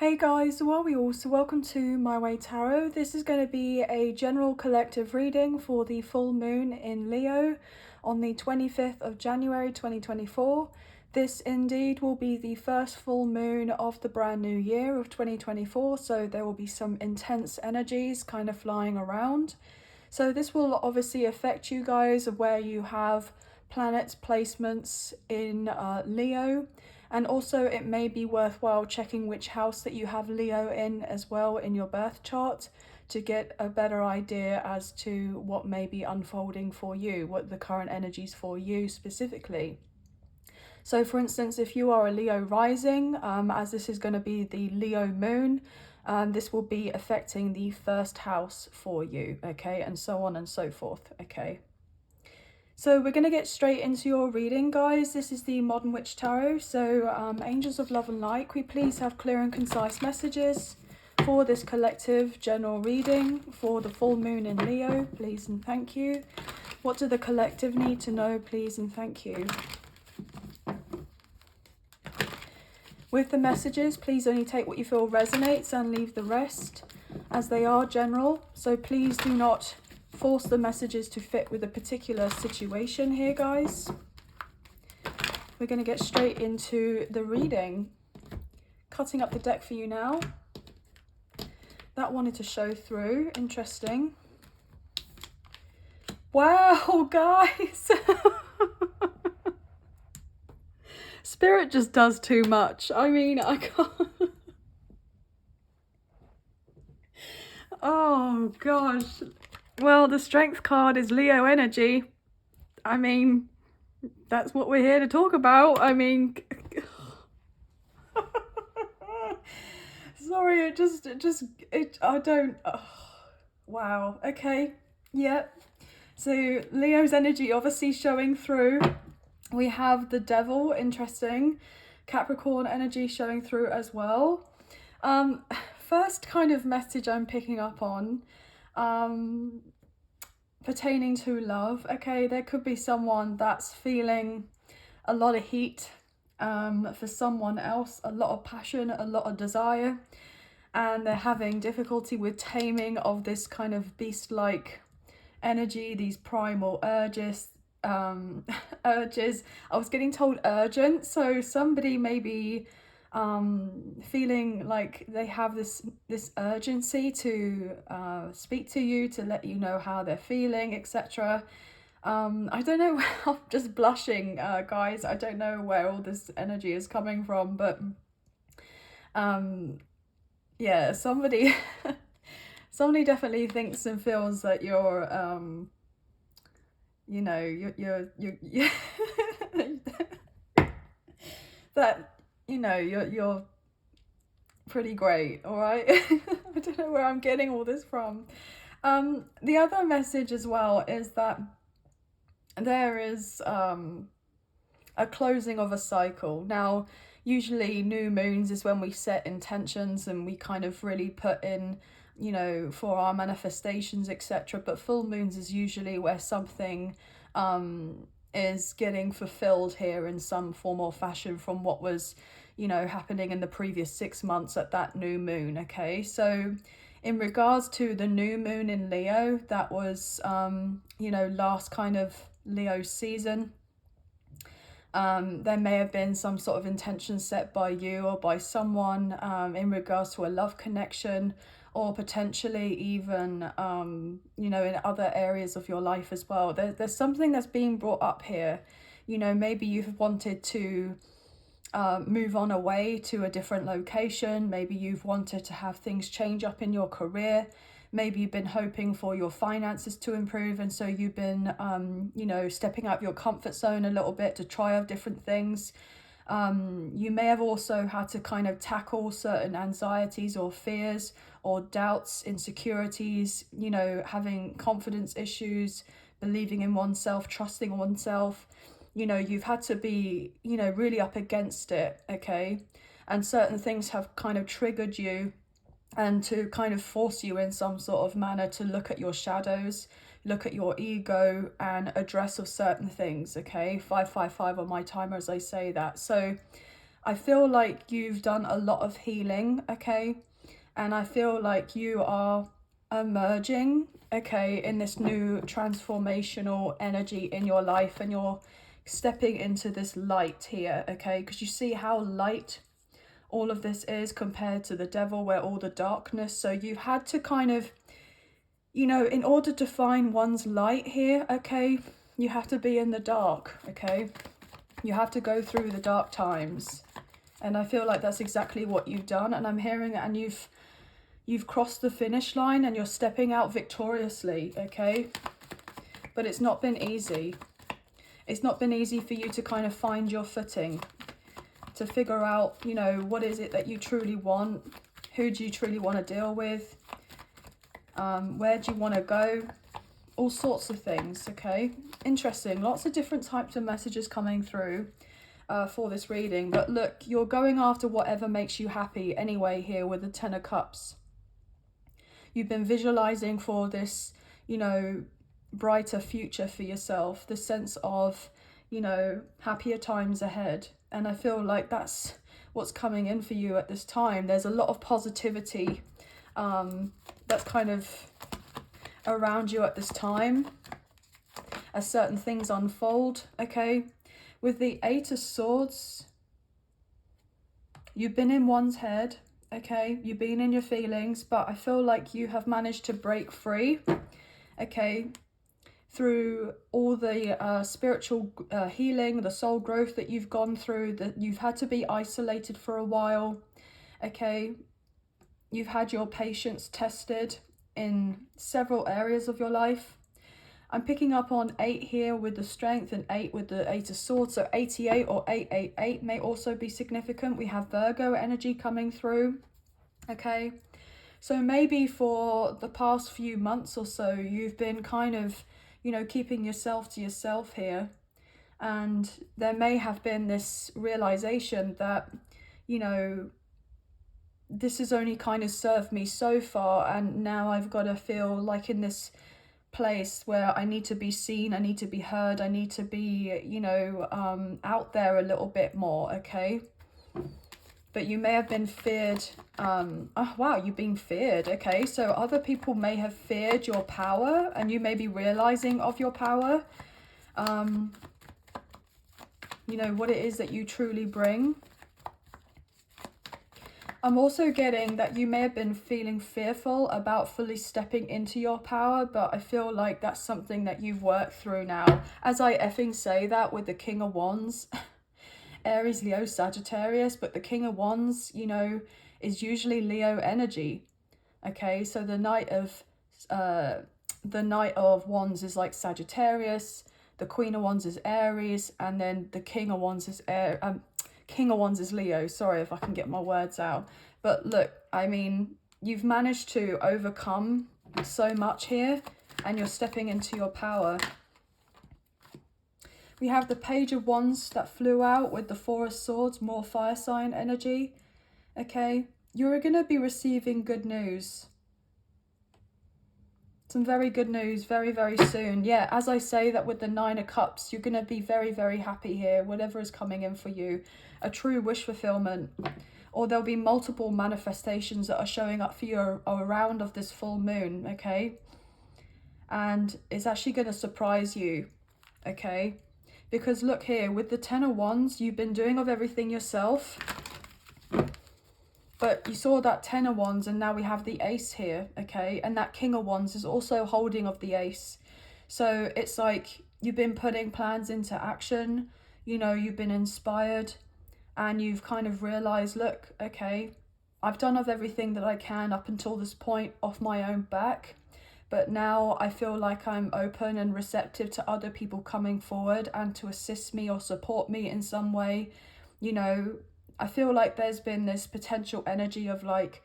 Hey guys, so are we all? So welcome to My Way Tarot. This is going to be a general collective reading for the full moon in Leo on the 25th of January 2024. This indeed will be the first full moon of the brand new year of 2024, so there will be some intense energies kind of flying around. So this will obviously affect you guys of where you have planets placements in Leo. And also it may be worthwhile checking which house that you have Leo in as well in your birth chart to get a better idea as to what may be unfolding for you, what the current energies for you specifically. So for instance, if you are a Leo rising, as this is going to be the Leo moon, this will be affecting the first house for you, okay, and so on and so forth, okay. So we're going to get straight into your reading, guys. This is the Modern Witch Tarot. So angels of love and light, can we please have clear and concise messages for this collective general reading for the full moon in Leo, please and thank you. What do the collective need to know, please and thank you. With the messages, please only take what you feel resonates and leave the rest, as they are general. So please do not force the messages to fit with a particular situation here, guys. We're going to get straight into the reading. Cutting up the deck for you now. That wanted to show through. Interesting. Wow, guys. Spirit just does too much. I mean, I can't. Oh, gosh. Well, the Strength card is Leo energy. I mean, that's what we're here to talk about. I mean, sorry, I don't, wow, okay, yeah. So Leo's energy obviously showing through. We have the Devil, interesting. Capricorn energy showing through as well. First kind of message I'm picking up on, pertaining to love. Okay, there could be someone that's feeling a lot of heat for someone else, a lot of passion, a lot of desire, and they're having difficulty with taming of this kind of beast-like energy, these primal urges. I was getting told urgent, so somebody may be feeling like they have this urgency to speak to you, to let you know how they're feeling, etc. I don't know, I'm just blushing, guys. I don't know where all this energy is coming from, but yeah, somebody somebody definitely thinks and feels that you're you know, you're that, you know, you're pretty great, all right? I don't know where I'm getting all this from. The other message as well is that there is a closing of a cycle. Now, usually new moons is when we set intentions and we kind of really put in, you know, for our manifestations, etc. But full moons is usually where something is getting fulfilled here in some form or fashion from what was, you know, happening in the previous 6 months at that new moon. Okay, so in regards to the new moon in Leo, that was you know, last kind of Leo season. There may have been some sort of intention set by you or by someone in regards to a love connection, or potentially even, you know, in other areas of your life as well. There's something that's being brought up here. You know, maybe you've wanted to move on away to a different location. Maybe you've wanted to have things change up in your career. Maybe you've been hoping for your finances to improve, and so you've been, you know, stepping out of your comfort zone a little bit to try out different things. You may have also had to kind of tackle certain anxieties or fears or doubts, insecurities, you know, having confidence issues, believing in oneself, trusting oneself. You know, you've had to be, you know, really up against it, okay? And certain things have kind of triggered you and to kind of force you in some sort of manner to look at your shadows, look at your ego and address of certain things, okay? 555 on my timer as I say that. So I feel like you've done a lot of healing, okay? And I feel like you are emerging, okay, in this new transformational energy in your life, and you're stepping into this light here, okay? Because you see how light all of this is compared to the devil, where all the darkness. So you had to kind of, you know, in order to find one's light here, okay, you have to be in the dark, okay? You have to go through the dark times. And I feel like that's exactly what you've done. And I'm hearing, and you've crossed the finish line and you're stepping out victoriously, okay? But it's not been easy. It's not been easy for you to kind of find your footing, to figure out, you know, what is it that you truly want? Who do you truly want to deal with? Where do you want to go? All sorts of things, okay? Interesting. Lots of different types of messages coming through for this reading. But look, you're going after whatever makes you happy anyway here with the Ten of Cups. You've been visualizing for this, you know, brighter future for yourself, the sense of, you know, happier times ahead. And I feel like that's what's coming in for you at this time. There's a lot of positivity that's kind of around you at this time as certain things unfold, okay? With the Eight of Swords, you've been in one's head, okay? You've been in your feelings, but I feel like you have managed to break free, okay? Through all the spiritual healing, the soul growth that you've gone through, that you've had to be isolated for a while, okay? You've had your patience tested in several areas of your life. I'm picking up on 8 here with the strength, and 8 with the Eight of Swords. So 88 or 888 may also be significant. We have Virgo energy coming through, okay? So maybe for the past few months or so, you've been kind of, you know, keeping yourself to yourself here. And there may have been this realization that, you know, this has only kind of served me so far, and now I've got to feel like in this place where I need to be seen, I need to be heard, I need to be, you know, out there a little bit more, okay? But you may have been feared. Oh wow, you've been feared, okay? So other people may have feared your power, and you may be realizing of your power, you know, what it is that you truly bring. I'm also getting that you may have been feeling fearful about fully stepping into your power, but I feel like that's something that you've worked through now. As I effing say that with the King of Wands, Aries, Leo, Sagittarius, but the King of Wands, you know, is usually Leo energy. Okay, so the Knight of Wands is like Sagittarius, the Queen of Wands is Aries, and then the King of Wands is King of Wands is Leo. Sorry if I can get my words out. But look, I mean, you've managed to overcome so much here, and you're stepping into your power. We have the Page of Wands that flew out with the Four of Swords, more fire sign energy. Okay, you're going to be receiving good news. Some very good news very, very soon. Yeah, as I say that with the Nine of Cups, you're going to be very, very happy here, whatever is coming in for you. A true wish fulfillment. Or there'll be multiple manifestations that are showing up for you around of this full moon, okay? And it's actually going to surprise you, okay? Because look here, with the Ten of Wands, you've been doing of everything yourself. But you saw that Ten of Wands, and now we have the Ace here, okay? And that King of Wands is also holding of the Ace. So it's like you've been putting plans into action, you know, you've been inspired, and you've kind of realized, look, okay, I've done of everything that I can up until this point off my own back. But now I feel like I'm open and receptive to other people coming forward and to assist me or support me in some way. You know, I feel like there's been this potential energy of like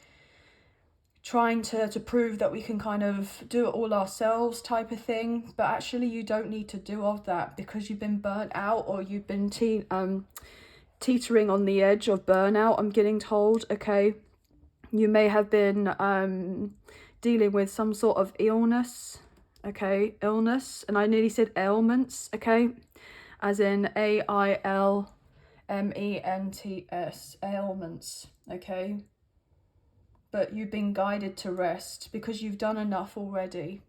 trying to prove that we can kind of do it all ourselves type of thing. But actually you don't need to do all of that, because you've been burnt out, or you've been teetering on the edge of burnout, I'm getting told, okay? You may have been dealing with some sort of illness, okay? Illness, and I nearly said ailments, okay? As in AILMENTS, MENTS, ailments, okay? But you've been guided to rest because you've done enough already.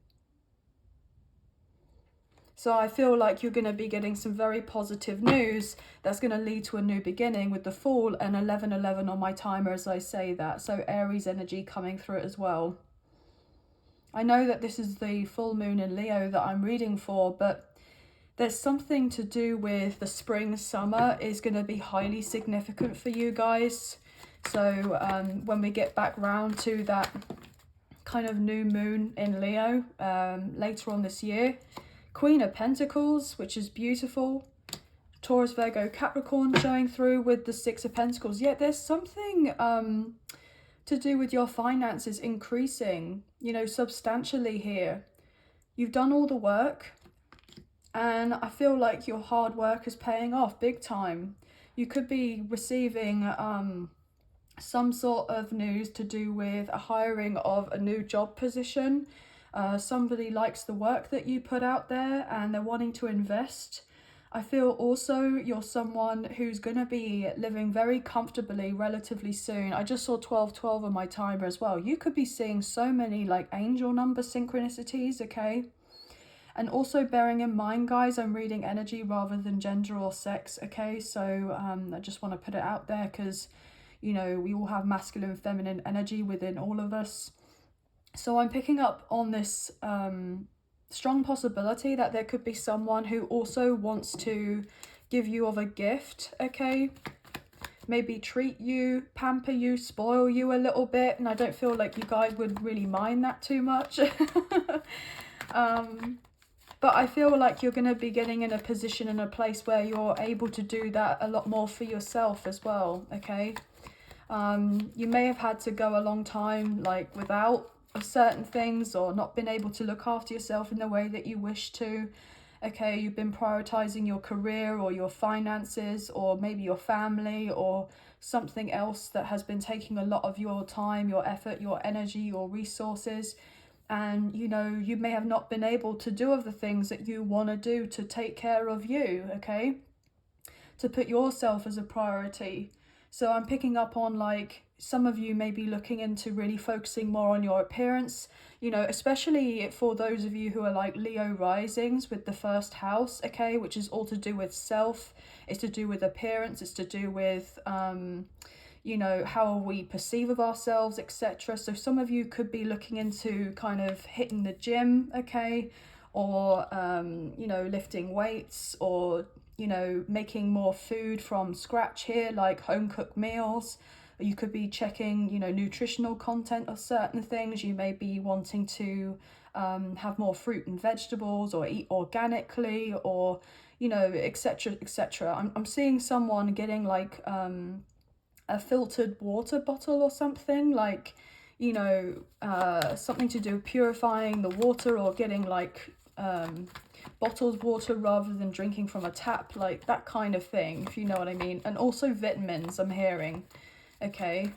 So I feel like you're going to be getting some very positive news that's going to lead to a new beginning with the Fool and 1111 on my timer as I say that. So Aries energy coming through it as well. I know that this is the full moon in Leo that I'm reading for, but there's something to do with the spring, summer is going to be highly significant for you guys. So when we get back round to that kind of new moon in Leo later on this year, Queen of Pentacles, which is beautiful. Taurus, Virgo, Capricorn showing through with the Six of Pentacles. Yeah, there's something to do with your finances increasing, you know, substantially here. You've done all the work and I feel like your hard work is paying off big time. You could be receiving some sort of news to do with a hiring of a new job position. Somebody likes the work that you put out there and they're wanting to invest. I feel also you're someone who's going to be living very comfortably relatively soon. I just saw 1212 on my timer as well. You could be seeing so many like angel number synchronicities, okay? And also bearing in mind, guys, I'm reading energy rather than gender or sex, okay? So I just want to put it out there because, you know, we all have masculine and feminine energy within all of us. So I'm picking up on this strong possibility that there could be someone who also wants to give you of a gift, okay? Maybe treat you, pamper you, spoil you a little bit. And I don't feel like you guys would really mind that too much. But I feel like you're going to be getting in a position, in a place where you're able to do that a lot more for yourself as well, okay? You may have had to go a long time like without certain things or not been able to look after yourself in the way that you wish to, okay? You've been prioritizing your career or your finances or maybe your family or something else that has been taking a lot of your time, your effort, your energy, your resources. And, you know, you may have not been able to do other things that you want to do to take care of you, okay? To put yourself as a priority. So I'm picking up on like some of you may be looking into really focusing more on your appearance, you know, especially for those of you who are like Leo risings with the first house, okay, which is all to do with self, it's to do with appearance, it's to do with you know, how we perceive of ourselves, etc. So some of you could be looking into kind of hitting the gym, okay, or you know, lifting weights, or you know, making more food from scratch here, like home cooked meals. You could be checking, you know, nutritional content of certain things. You may be wanting to have more fruit and vegetables or eat organically, or, you know, etc, etc. I'm seeing someone getting like a filtered water bottle or something, like, you know, something to do with purifying the water, or getting like bottled water rather than drinking from a tap, like that kind of thing, if you know what I mean. And also vitamins, I'm hearing, okay?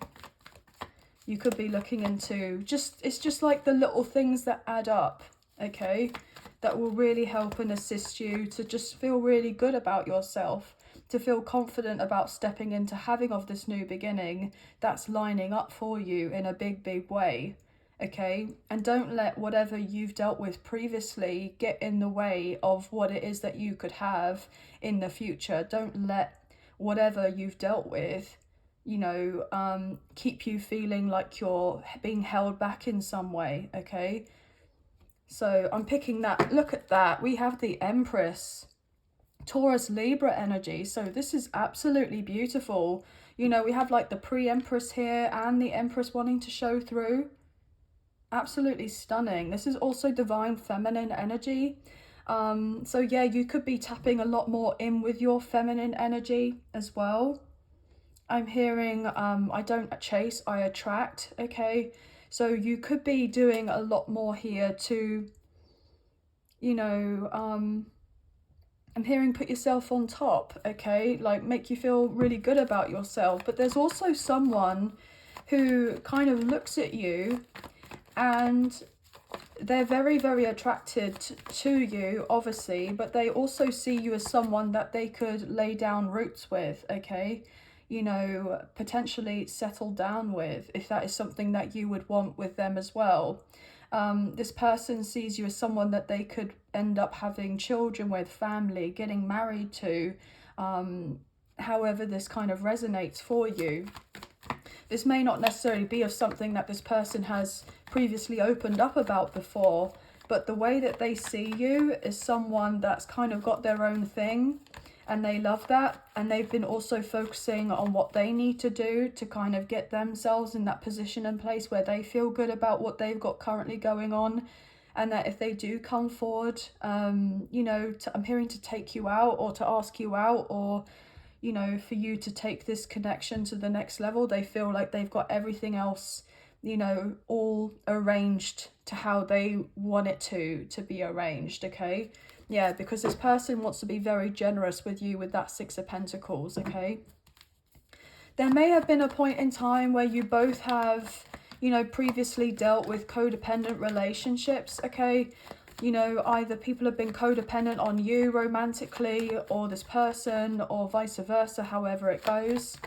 You could be looking into it's just like the little things that add up, okay, that will really help and assist you to just feel really good about yourself, to feel confident about stepping into having of this new beginning that's lining up for you in a big way, okay? And don't let whatever you've dealt with previously get in the way of what it is that you could have in the future. Don't let whatever you've dealt with, you know, keep you feeling like you're being held back in some way, okay? So I'm picking that. Look at that. We have the Empress, Taurus, Libra energy. So this is absolutely beautiful. You know, we have like the pre-Empress here and the Empress wanting to show through. Absolutely stunning. This is also divine feminine energy. So yeah, you could be tapping a lot more in with your feminine energy as well. I'm hearing I don't chase, I attract, okay? So you could be doing a lot more here to, you know, I'm hearing put yourself on top, okay? Like make you feel really good about yourself. But there's also someone who kind of looks at you and they're very, very attracted to you, obviously, but they also see you as someone that they could lay down roots with, okay? You know, potentially settle down with, if that is something that you would want with them as well. This person sees you as someone that they could end up having children with, family, getting married to, however this kind of resonates for you. This may not necessarily be of something that this person has previously opened up about before, but the way that they see you is someone that's kind of got their own thing, and they love that, and they've been also focusing on what they need to do to kind of get themselves in that position and place where they feel good about what they've got currently going on. And that if they do come forward, you know, I'm hearing to take you out or to ask you out, or you know, for you to take this connection to the next level, they feel like they've got everything else, you know, all arranged to how they want it to be arranged, okay? Yeah, because this person wants to be very generous with you with that Six of Pentacles, okay? There may have been a point in time where you both have, you know, previously dealt with codependent relationships, okay? You know, either people have been codependent on you romantically, or this person, or vice versa, however it goes.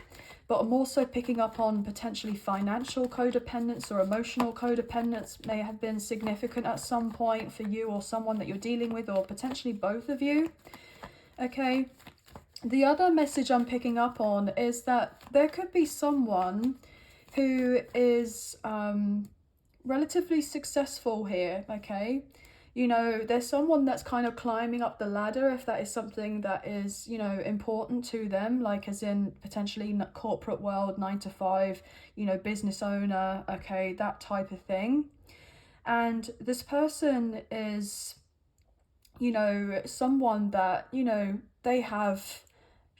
But I'm also picking up on potentially financial codependence or emotional codependence may have been significant at some point for you or someone that you're dealing with, or potentially both of you. Okay. The other message I'm picking up on is that there could be someone who is relatively successful here, okay? You know, there's someone that's kind of climbing up the ladder, if that is something that is, you know, important to them, like as in potentially corporate world, 9 to 5, you know, business owner, okay, that type of thing. And this person is, you know, someone that, you know, they have,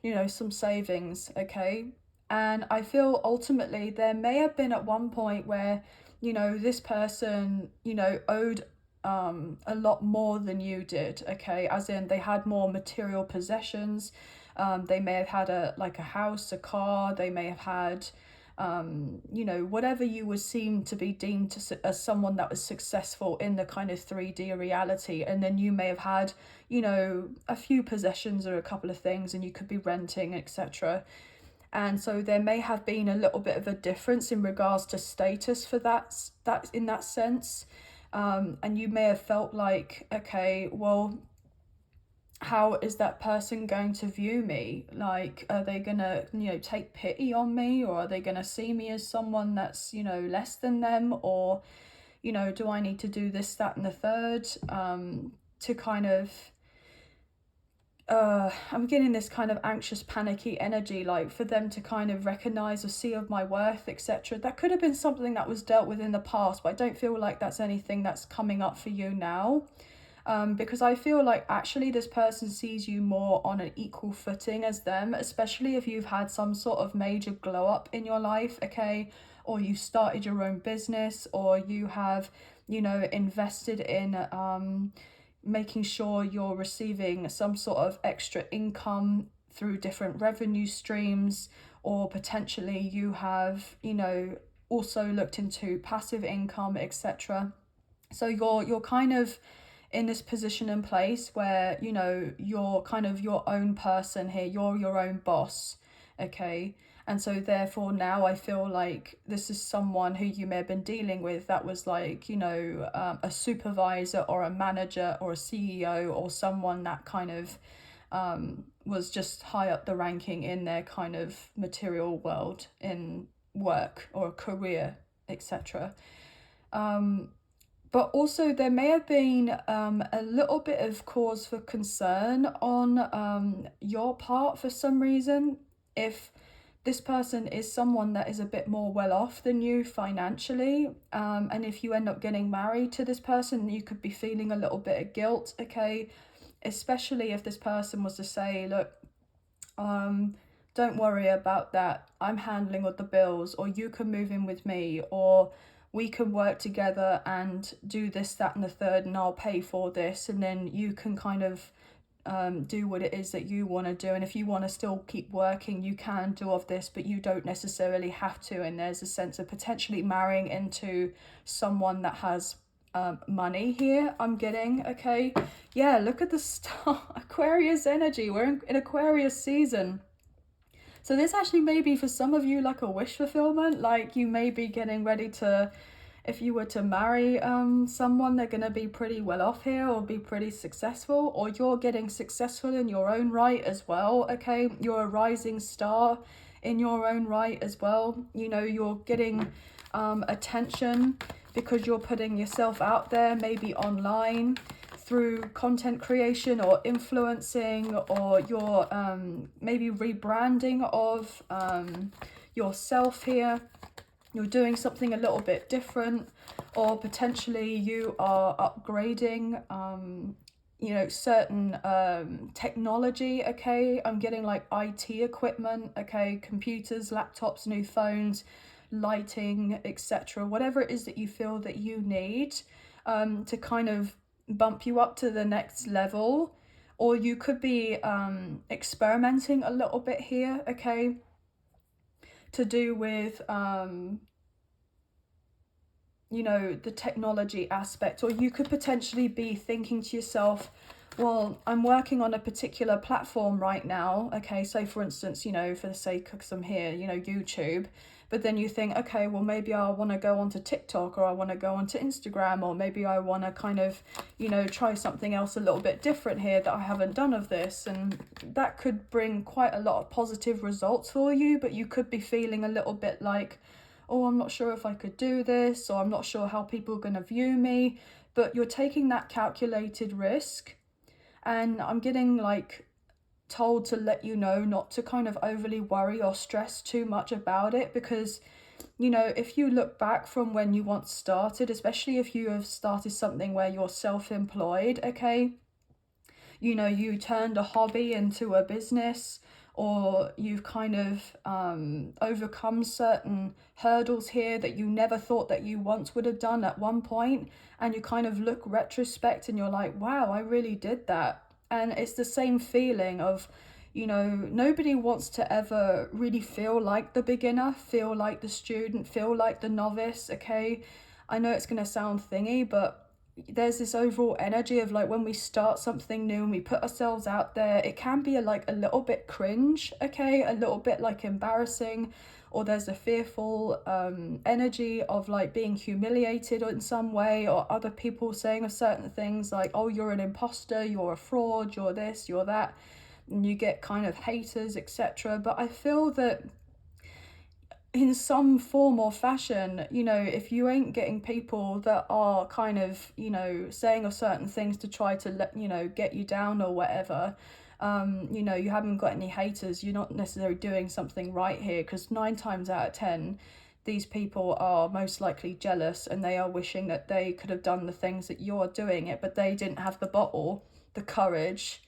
you know, some savings, okay? And I feel ultimately there may have been at one point where, you know, this person, you know, owed a lot more than you did, okay? As in they had more material possessions. They may have had a house, a car. They may have had, you know, whatever you would seem to be deemed as someone that was successful in the kind of 3D reality. And then you may have had, you know, a few possessions or a couple of things, and you could be renting, etc. And so there may have been a little bit of a difference in regards to status for that in that sense. And you may have felt like, okay, well, how is that person going to view me? Like, are they gonna, you know, take pity on me, or are they gonna see me as someone that's, you know, less than them? Or, you know, do I need to do this, that, and the third, to kind of, I'm getting this kind of anxious, panicky energy, like for them to kind of recognize or see of my worth, etc. That could have been something that was dealt with in the past, but I don't feel like that's anything that's coming up for you now. Because I feel like actually this person sees you more on an equal footing as them, especially if you've had some sort of major glow up in your life, okay? Or you started your own business, or you have, you know, invested in making sure you're receiving some sort of extra income through different revenue streams, or potentially you have, you know, also looked into passive income, etc. So you're kind of in this position and place where, you know, you're kind of your own person here, you're your own boss, okay? And so therefore now I feel like this is someone who you may have been dealing with that was like, you know, a supervisor or a manager or a CEO, or someone that kind of was just high up the ranking in their kind of material world, in work or a career, etc. But also there may have been a little bit of cause for concern on your part for some reason. If this person is someone that is a bit more well off than you financially, and if you end up getting married to this person, you could be feeling a little bit of guilt, okay? Especially if this person was to say, look, don't worry about that, I'm handling all the bills, or you can move in with me, or we can work together and do this, that, and the third, and I'll pay for this, and then you can kind of do what it is that you want to do. And if you want to still keep working, you can do of this, but you don't necessarily have to. And there's a sense of potentially marrying into someone that has money here, I'm getting, okay? Yeah, look at the star, Aquarius energy. We're in Aquarius season. So this actually may be for some of you like a wish fulfillment, like you may be getting ready to, if you were to marry someone, they're going to be pretty well off here or be pretty successful, or you're getting successful in your own right as well, okay? You're a rising star in your own right as well. You know, you're getting attention because you're putting yourself out there, maybe online, through content creation or influencing, or your maybe rebranding of yourself here. You're doing something a little bit different, or potentially you are upgrading you know, certain technology, okay? I'm getting like IT equipment, okay? Computers, laptops, new phones, lighting, etc. Whatever it is that you feel that you need to kind of bump you up to the next level. Or you could be experimenting a little bit here, okay? To do with you know, the technology aspect. Or you could potentially be thinking to yourself, well, I'm working on a particular platform right now, okay? So for instance, you know, for the sake of some here, you know, YouTube, but then you think, okay, well, maybe I want to go onto TikTok, or I want to go onto Instagram, or maybe I want to kind of, you know, try something else a little bit different here that I haven't done of this. And that could bring quite a lot of positive results for you, but you could be feeling a little bit like, oh, I'm not sure if I could do this, or I'm not sure how people are going to view me. But you're taking that calculated risk, and I'm getting like told to let you know not to kind of overly worry or stress too much about it, because, you know, if you look back from when you once started, especially if you have started something where you're self-employed, okay, you know, you turned a hobby into a business, or you've kind of overcome certain hurdles here that you never thought that you once would have done at one point, and you kind of look retrospect and you're like, wow, I really did that. And it's the same feeling of, you know, nobody wants to ever really feel like the beginner, feel like the student, feel like the novice, okay? I know it's going to sound thingy, but there's this overall energy of like when we start something new and we put ourselves out there, it can be like a little bit cringe, okay? A little bit like embarrassing, or there's a fearful energy of like being humiliated in some way, or other people saying of certain things like, oh, you're an imposter, you're a fraud, you're this, you're that, and you get kind of haters, etc. But I feel that in some form or fashion, you know, if you ain't getting people that are kind of, you know, saying of certain things to try to let, you know, get you down or whatever, you know, you haven't got any haters, you're not necessarily doing something right here, because 9 times out of 10 these people are most likely jealous, and they are wishing that they could have done the things that you're doing it, but they didn't have the bottle, the courage,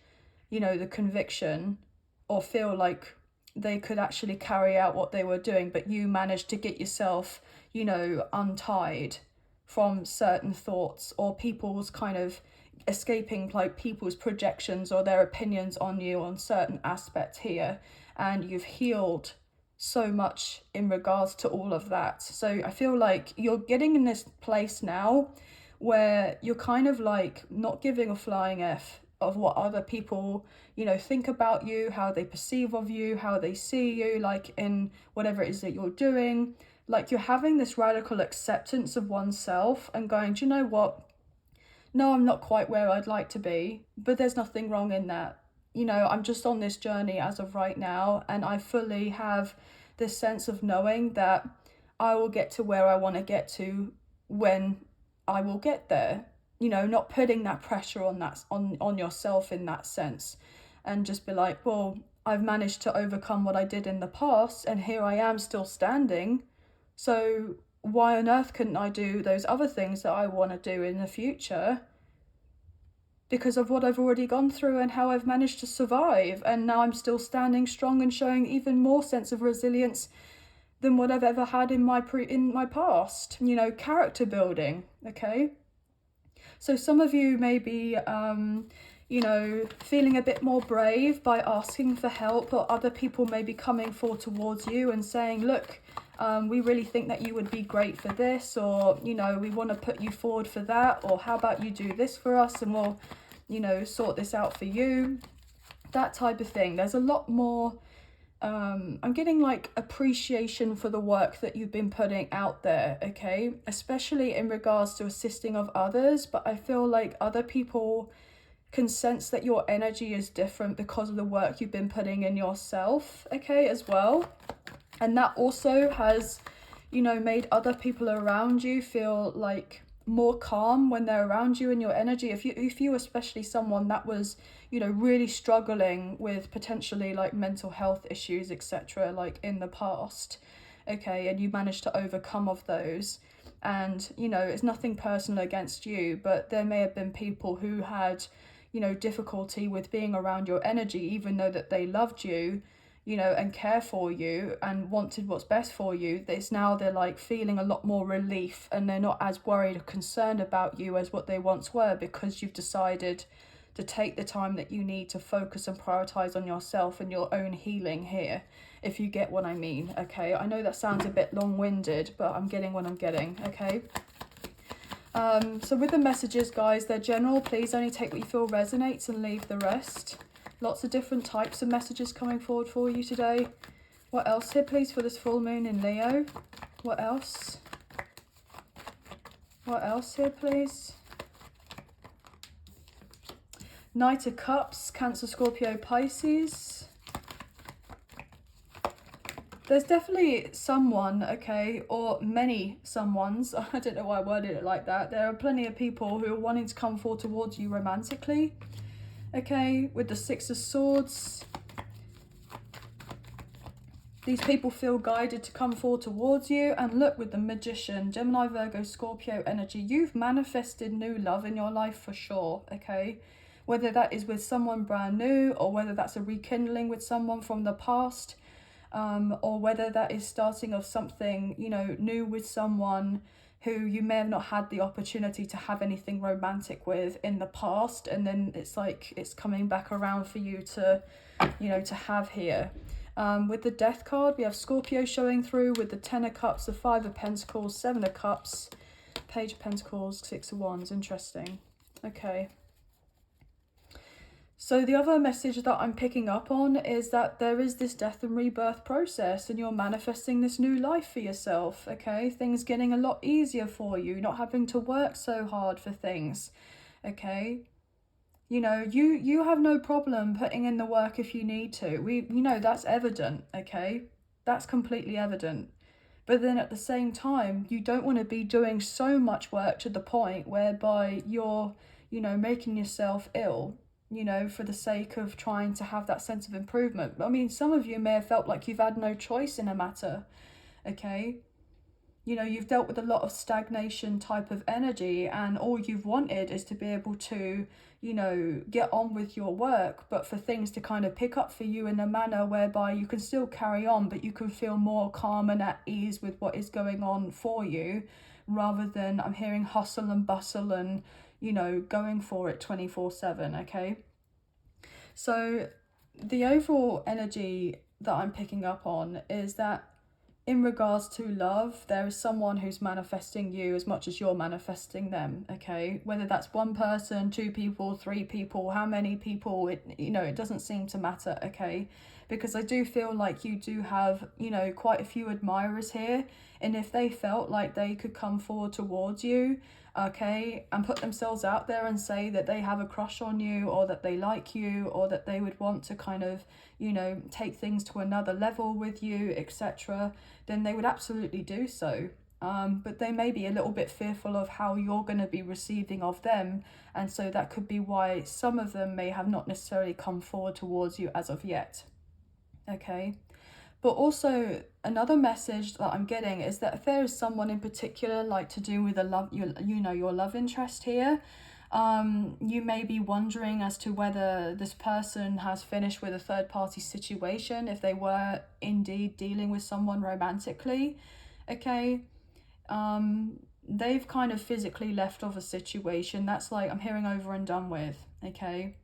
you know, the conviction, or feel like they could actually carry out what they were doing. But you managed to get yourself, you know, untied from certain thoughts, or people's kind of escaping like people's projections or their opinions on you on certain aspects here, and you've healed so much in regards to all of that. So I feel like you're getting in this place now where you're kind of like not giving a flying F of what other people, you know, think about you, how they perceive of you, how they see you, like in whatever it is that you're doing. Like you're having this radical acceptance of oneself and going, do you know what? No, I'm not quite where I'd like to be, but there's nothing wrong in that. You know, I'm just on this journey as of right now, and I fully have this sense of knowing that I will get to where I want to get to when I will get there. You know, not putting that pressure on that on yourself in that sense, and just be like, well, I've managed to overcome what I did in the past, and here I am still standing. So why on earth couldn't I do those other things that I want to do in the future? Because of what I've already gone through and how I've managed to survive, and now I'm still standing strong and showing even more sense of resilience than what I've ever had in my past. You know, character building, okay? So some of you may be, you know, feeling a bit more brave by asking for help, or other people maybe coming forward towards you and saying, look, we really think that you would be great for this, or, you know, we want to put you forward for that, or how about you do this for us and we'll, you know, sort this out for you. That type of thing. There's a lot more, I'm getting like appreciation for the work that you've been putting out there, okay? Especially in regards to assisting of others, but I feel like other people can sense that your energy is different because of the work you've been putting in yourself, okay, as well. And that also has, you know, made other people around you feel like more calm when they're around you and your energy. If you especially someone that was, you know, really struggling with potentially like mental health issues, etc., like in the past, okay, and you managed to overcome of those, and, you know, it's nothing personal against you, but there may have been people who had, you know, difficulty with being around your energy, even though that they loved you, you know, and care for you and wanted what's best for you. It's now they're like feeling a lot more relief, and they're not as worried or concerned about you as what they once were, because you've decided to take the time that you need to focus and prioritize on yourself and your own healing here, if you get what I mean, okay? I know that sounds a bit long-winded, but I'm getting what I'm getting, okay? So with the messages, guys, they're general. Please only take what you feel resonates and leave the rest. Lots of different types of messages coming forward for you today. What else here, please, for this full moon in Leo? What else? What else here, please? Knight of Cups, Cancer, Scorpio, Pisces. There's definitely someone, okay, or many someones. I don't know why I worded it like that. There are plenty of people who are wanting to come forward towards you romantically, okay, with the Six of Swords. These people feel guided to come forward towards you. And look, with the Magician, Gemini, Virgo, Scorpio energy, you've manifested new love in your life for sure, okay? Whether that is with someone brand new, or whether that's a rekindling with someone from the past, or whether that is starting of something, you know, new with someone who you may have not had the opportunity to have anything romantic with in the past, and then it's like it's coming back around for you to, you know, to have here. With the Death card, we have Scorpio showing through with the Ten of Cups, the Five of Pentacles, Seven of Cups, Page of Pentacles, Six of Wands. Interesting. Okay. So the other message that I'm picking up on is that there is this death and rebirth process, and you're manifesting this new life for yourself, okay? Things getting a lot easier for you, not having to work so hard for things, okay? You know, you have no problem putting in the work if you need to. You know, that's evident, okay? That's completely evident. But then at the same time, you don't want to be doing so much work to the point whereby you're, you know, making yourself ill, you know, for the sake of trying to have that sense of improvement. I mean, some of you may have felt like you've had no choice in a matter, okay? You know, you've dealt with a lot of stagnation type of energy, and all you've wanted is to be able to, you know, get on with your work, but for things to kind of pick up for you in a manner whereby you can still carry on, but you can feel more calm and at ease with what is going on for you, rather than, I'm hearing hustle and bustle and, you know, going for it 24/7, okay? So the overall energy that I'm picking up on is that in regards to love, there is someone who's manifesting you as much as you're manifesting them, okay? Whether that's one person, two people, three people, how many people, you know, it doesn't seem to matter, okay? Because I do feel like you do have, you know, quite a few admirers here, and if they felt like they could come forward towards you, okay, and put themselves out there and say that they have a crush on you, or that they like you, or that they would want to kind of, you know, take things to another level with you, etc., then they would absolutely do so. But they may be a little bit fearful of how you're going to be receiving of them, and so that could be why some of them may have not necessarily come forward towards you as of yet, okay? But also another message that I'm getting is that if there is someone in particular, like to do with a love, you know, your love interest here, you may be wondering as to whether this person has finished with a third party situation, if they were indeed dealing with someone romantically, okay? They've kind of physically left off a situation that's like, I'm hearing over and done with, okay?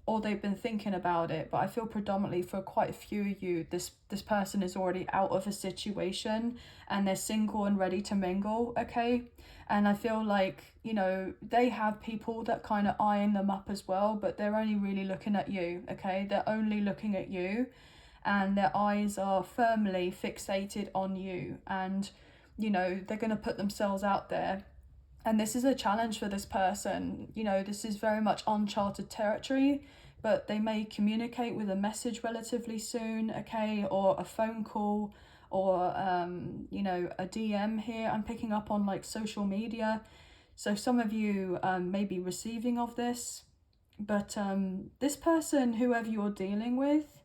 or they've been thinking about it. But I feel predominantly for quite a few of you, this person is already out of a situation and they're single and ready to mingle, okay? And I feel like, you know, they have people that kind of eyeing them up as well, but they're only really looking at you, okay? They're only looking at you, and their eyes are firmly fixated on you, and, you know, they're going to put themselves out there. And this is a challenge for this person. You know, this is very much uncharted territory, but they may communicate with a message relatively soon, okay, or a phone call, or you know, a DM here. I'm picking up on like social media. So some of you may be receiving of this, but this person, whoever you're dealing with,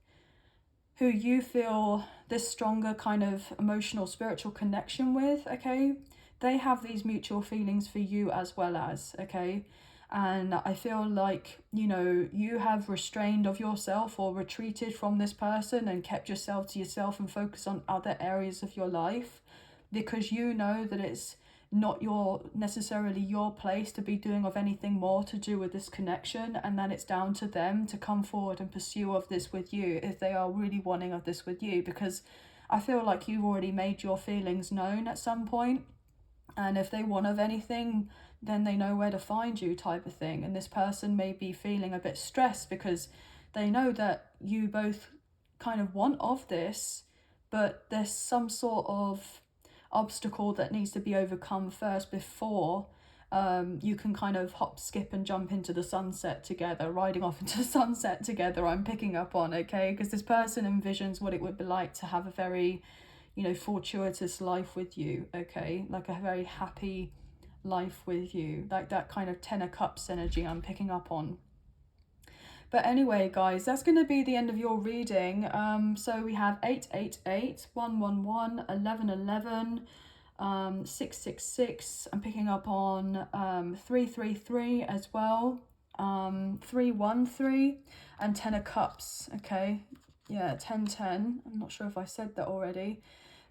who you feel this stronger kind of emotional, spiritual connection with, okay, they have these mutual feelings for you as well as, okay? And I feel like, you know, you have restrained of yourself or retreated from this person and kept yourself to yourself and focused on other areas of your life, because you know that it's not necessarily your place to be doing of anything more to do with this connection, and then it's down to them to come forward and pursue of this with you if they are really wanting of this with you, because I feel like you've already made your feelings known at some point, and if they want of anything, then they know where to find you, type of thing. And this person may be feeling a bit stressed because they know that you both kind of want of this, but there's some sort of obstacle that needs to be overcome first before you can kind of hop, skip and jump into the sunset together, riding off into the sunset together, I'm picking up on, okay? Because this person envisions what it would be like to have a very, you know, fortuitous life with you, okay? Like a very happy life with you, like that kind of 10 of Cups energy I'm picking up on. But anyway, guys, that's going to be the end of your reading. So we have 888, 111, 1111, 666. I'm picking up on 333 as well, 313, and 10 of Cups, okay? Yeah, 1010. I'm not sure if I said that already.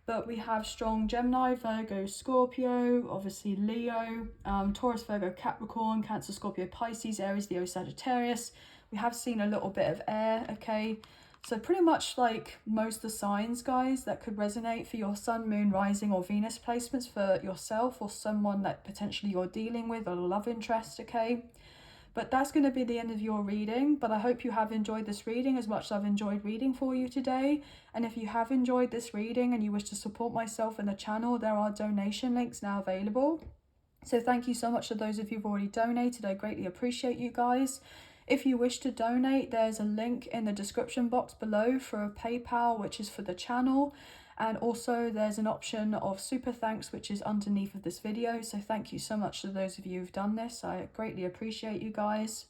But we have strong Gemini, Virgo, Scorpio, obviously Leo, Taurus, Virgo, Capricorn, Cancer, Scorpio, Pisces, Aries, Leo, Sagittarius. We have seen a little bit of air, okay? So pretty much like most of the signs, guys, that could resonate for your Sun, Moon, Rising or Venus placements for yourself or someone that potentially you're dealing with, or a love interest, okay? But that's going to be the end of your reading, but I hope you have enjoyed this reading as much as I've enjoyed reading for you today. And if you have enjoyed this reading and you wish to support myself and the channel, there are donation links now available. So thank you so much to those of you who've already donated. I greatly appreciate you guys. If you wish to donate, there's a link in the description box below for a PayPal, which is for the channel. And also there's an option of super thanks, which is underneath of this video. So thank you so much to those of you who've done this. I greatly appreciate you guys.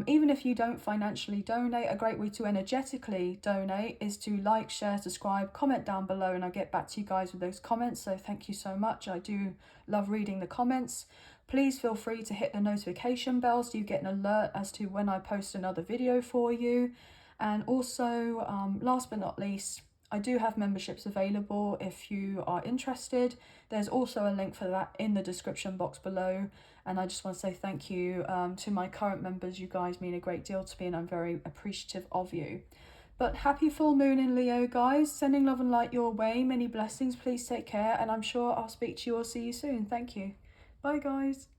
Even if you don't financially donate, a great way to energetically donate is to like, share, subscribe, comment down below, and I get back to you guys with those comments. So thank you so much. I do love reading the comments. Please feel free to hit the notification bell so you get an alert as to when I post another video for you. And also, last but not least, I do have memberships available if you are interested. There's also a link for that in the description box below. And I just want to say thank you to my current members. You guys mean a great deal to me and I'm very appreciative of you. But happy full moon in Leo, guys. Sending love and light your way. Many blessings. Please take care. And I'm sure I'll speak to you or see you soon. Thank you. Bye, guys.